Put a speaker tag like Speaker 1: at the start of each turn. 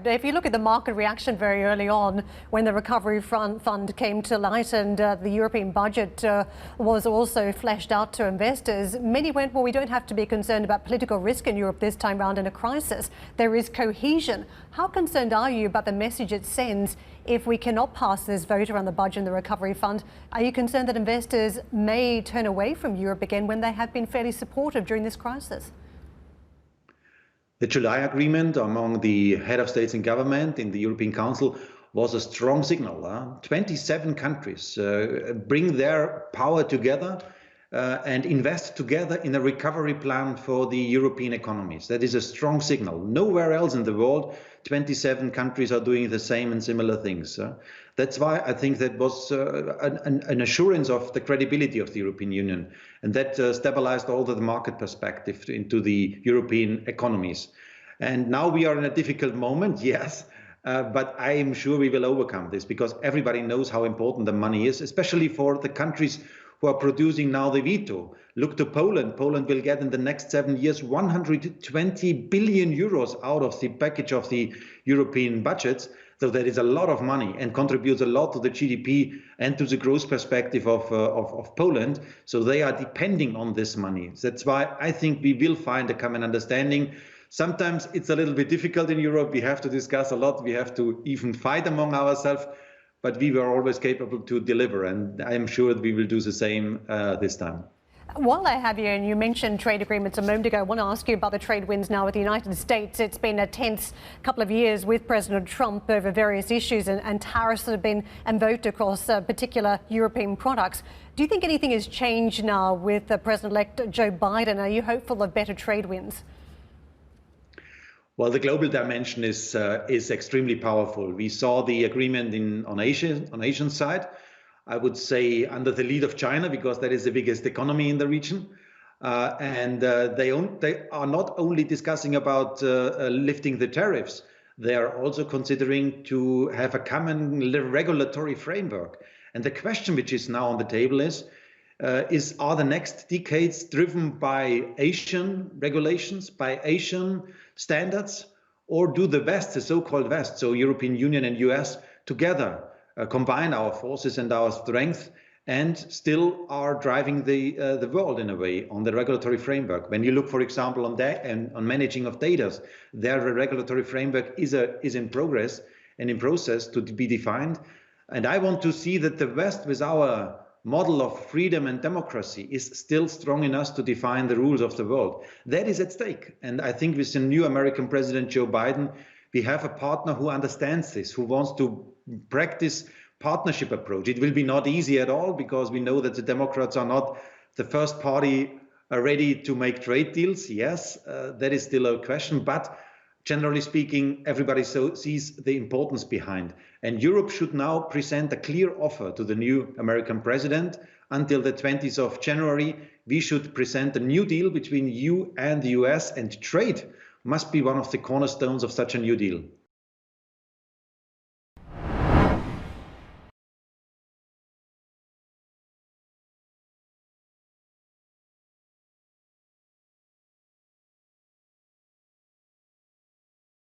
Speaker 1: Manfred, if you look at the market reaction very early on when the Recovery Fund came to light and the European budget was also fleshed out to investors, many went, well, we don't have to be concerned about political risk in Europe this time round in a crisis. There is cohesion. How concerned are you about the message it sends if we cannot pass this vote around the budget and the Recovery Fund? Are you concerned that investors may turn away from Europe again when they have been fairly supportive during this crisis?
Speaker 2: The July agreement among the head of states and government in the European Council was a strong signal. 27 countries bring their power together and invest together in a recovery plan for the European economies. That is a strong signal. Nowhere else in the world 27 countries are doing the same and similar things. That's why I think that was an assurance of the credibility of the European Union, and that stabilized all the market perspective into the European economies. And now we are in a difficult moment, yes, but I am sure we will overcome this, because everybody knows how important the money is, especially for the countries who are producing now the veto. Look to Poland. Poland will get in the next 7 years 120 billion euros out of the package of the European budgets. So that is a lot of money and contributes a lot to the GDP and to the growth perspective of Poland. So they are depending on this money. That's why I think we will find a common understanding. Sometimes it's a little bit difficult in Europe. We have to discuss a lot. We have to even fight among ourselves. But we were always capable to deliver, and I am sure that we will do the same this time.
Speaker 1: While I have you, and you mentioned trade agreements a moment ago, I want to ask you about the trade wins now with the United States. It's been a tense couple of years with President Trump over various issues and tariffs that have been invoked across particular European products. Do you think anything has changed now with President-elect Joe Biden? Are you hopeful of better trade wins?
Speaker 2: Well, the global dimension is extremely powerful. We saw the agreement on Asian side, I would say under the lead of China, because that is the biggest economy in the region. They are not only discussing about lifting the tariffs, they are also considering to have a common regulatory framework. And the question which is now on the table is are the next decades driven by Asian regulations, by Asian standards, or do the West, the so-called West, so European Union and US, together combine our forces and our strength and still are driving the world in a way on the regulatory framework? When you look, for example, on that and on managing of data, their regulatory framework is in progress and in process to be defined. And I want to see that the West, with our model of freedom and democracy, is still strong enough to define the rules of the world. That is at stake. And I think with the new American President Joe Biden, we have a partner who understands this, who wants to practice partnership approach. It will be not easy at all, because we know that the Democrats are not the first party ready to make trade deals. Yes, that is still a question, but generally speaking, everybody sees the importance behind. And Europe should now present a clear offer to the new American president. Until the 20th of January, we should present a new deal between EU and the US, and trade must be one of the cornerstones of such a new deal.